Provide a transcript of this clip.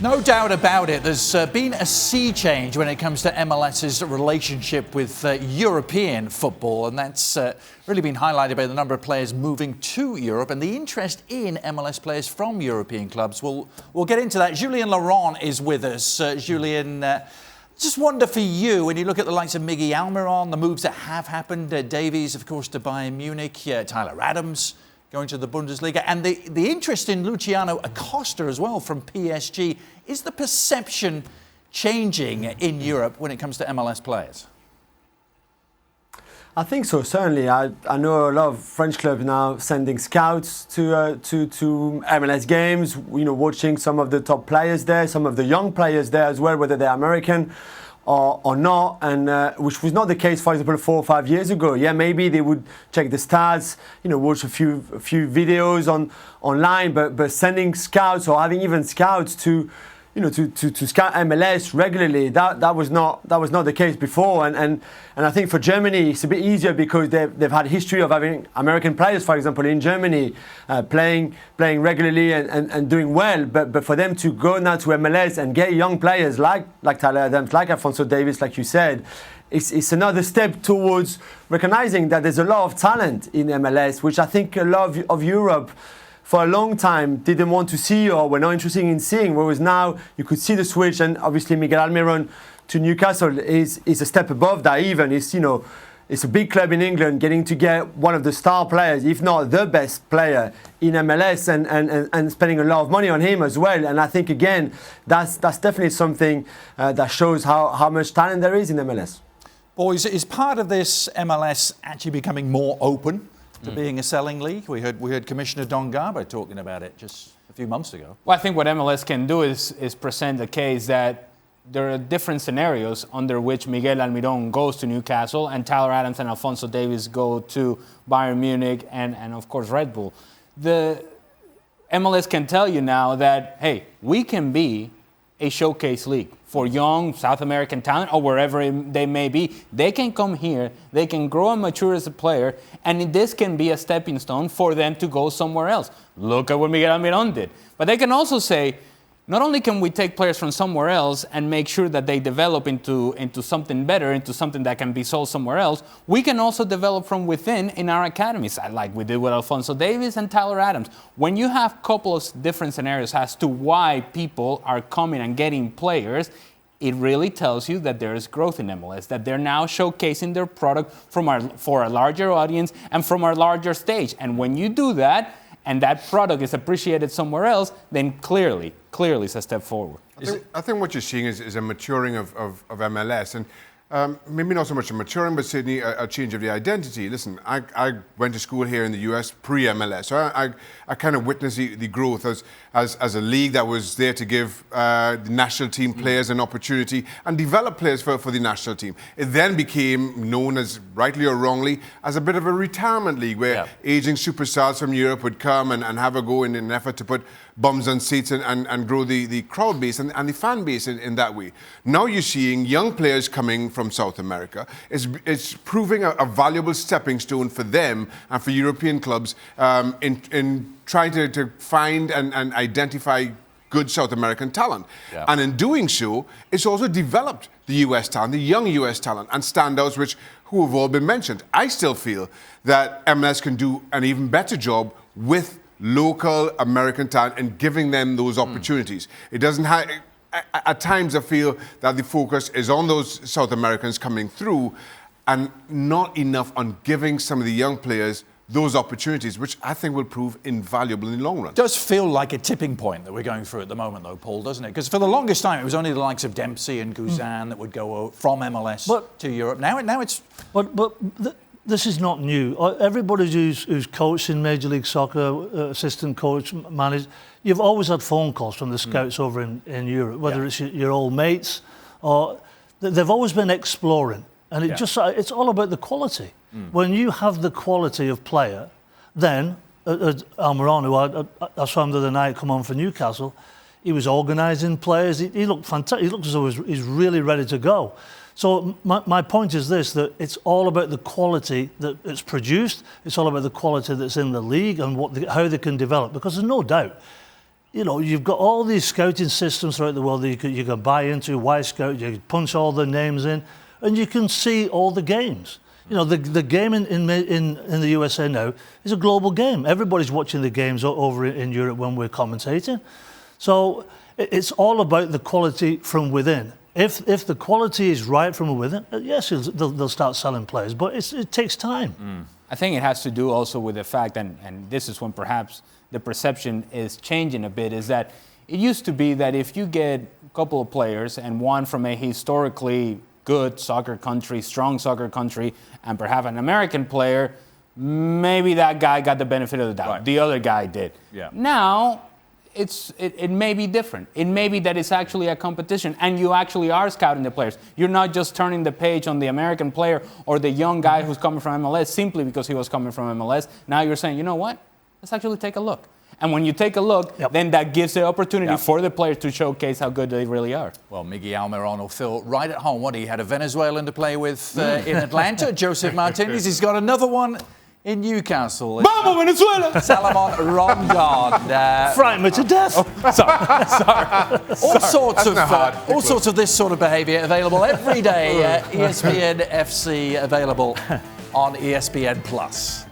No doubt about it. There's been a sea change when it comes to MLS's relationship with European football, and that's really been highlighted by the number of players moving to Europe and the interest in MLS players from European clubs. We'll get into that. Julien Laurens is with us. Julien, just wonder for you, when you look at the likes of Miguel Almiron, the moves that have happened, Davies, of course, to Bayern Munich, Tyler Adams going to the Bundesliga, and the interest in Luciano Acosta as well from PSG. Is the perception changing in Europe when it comes to MLS players? I think so, certainly. I know a lot of French clubs now sending scouts to MLS games, watching some of the top players there, some of the young players there as well, whether they're American or not, and which was not the case, for example, 4 or 5 years ago. Yeah, maybe they would check the stats, watch a few videos online, but sending scouts or having even scouts to scout MLS regularly, that was not the case before, and I think for Germany it's a bit easier because they've had a history of having American players, for example, in Germany playing regularly and doing well, but for them to go now to MLS and get young players like Tyler Adams, like Alphonso Davies, like you said, it's another step towards recognizing that there's a lot of talent in MLS, which I think a lot of Europe for a long time didn't want to see or were not interested in seeing, whereas now you could see the switch, and obviously Miguel Almiron to Newcastle is a step above that even. It's a big club in England getting to get one of the star players, if not the best player in MLS, and spending a lot of money on him as well. And I think, again, that's definitely something that shows how much talent there is in MLS. Boys, is part of this MLS actually becoming more open to being a selling league? We heard Commissioner Don Garber talking about it just a few months ago. Well, I think what MLS can do is present a case that there are different scenarios under which Miguel Almiron goes to Newcastle and Tyler Adams and Alphonso Davies go to Bayern Munich and of course Red Bull. The MLS can tell you now that, hey, we can be a showcase league for young South American talent or wherever they may be. They can come here, they can grow and mature as a player, and this can be a stepping stone for them to go somewhere else. Look at what Miguel Almiron did. But they can also say, not only can we take players from somewhere else and make sure that they develop into something better, into something that can be sold somewhere else, we can also develop from within in our academies, like we did with Alphonso Davies and Tyler Adams. When you have a couple of different scenarios as to why people are coming and getting players, it really tells you that there is growth in MLS, that they're now showcasing their product for a larger audience and from a larger stage. And when you do that, and that product is appreciated somewhere else, then clearly it's a step forward. I think what you're seeing is a maturing of MLS, and maybe not so much a maturing, but certainly a change of the identity. Listen, I went to school here in the US pre-MLS, so I kind of witnessed the growth as a league that was there to give the national team players an opportunity and develop players for the national team. It then became known as, rightly or wrongly, as a bit of a retirement league where aging superstars from Europe would come and have a go in an effort to put bums on seats and grow the crowd base and the fan base in that way. Now you're seeing young players coming from South America. It's proving a valuable stepping stone for them and for European clubs in trying to find and identify good South American talent. Yeah. And in doing so, it's also developed the US talent, the young US talent, and standouts who have all been mentioned. I still feel that MLS can do an even better job with local American talent and giving them those opportunities. It doesn't have... At times I feel that the focus is on those South Americans coming through and not enough on giving some of the young players those opportunities, which I think will prove invaluable in the long run. It does feel like a tipping point that we're going through at the moment, though, Paul, doesn't it? Because for the longest time, it was only the likes of Dempsey and Guzan that would go from MLS to Europe. Now it's... This is not new. Everybody who's coached in Major League Soccer, assistant coach, manager, you've always had phone calls from the scouts over in Europe, whether it's your old mates or... They've always been exploring. And it's all about the quality. When you have the quality of player, then Almiron, who I saw him the other night come on for Newcastle, he was organising players. He looked fantastic. He looked as though he's really ready to go. So my point is this, that it's all about the quality that it's produced. It's all about the quality that's in the league and how they can develop. Because there's no doubt, you know, you've got all these scouting systems throughout the world that you can buy into, Y-Scout, you can punch all the names in, and you can see all the games. You know, the game in the USA now is a global game. Everybody's watching the games over in Europe when we're commentating. So it's all about the quality from within. If the quality is right from within, yes, they'll start selling players, but it takes time. I think it has to do also with the fact, and this is when perhaps the perception is changing a bit, is that it used to be that if you get a couple of players and one from a historically good soccer country, strong soccer country, and perhaps an American player, maybe that guy got the benefit of the doubt. Right. The other guy did. Yeah. Now, it may be different. It may be that it's actually a competition, and you actually are scouting the players. You're not just turning the page on the American player or the young guy who's coming from MLS simply because he was coming from MLS. Now you're saying, you know what? Let's actually take a look. And when you take a look, then that gives the opportunity for the players to showcase how good they really are. Well, Miguel Almiron will feel right at home. What, he had a Venezuelan to play with in Atlanta, Joseph Martinez. He's got another one in Newcastle. Vamos, Venezuela! Salomon Rondon. Frighten me to death. All sorts of this sort of behaviour available every day. ESPN FC available on ESPN Plus.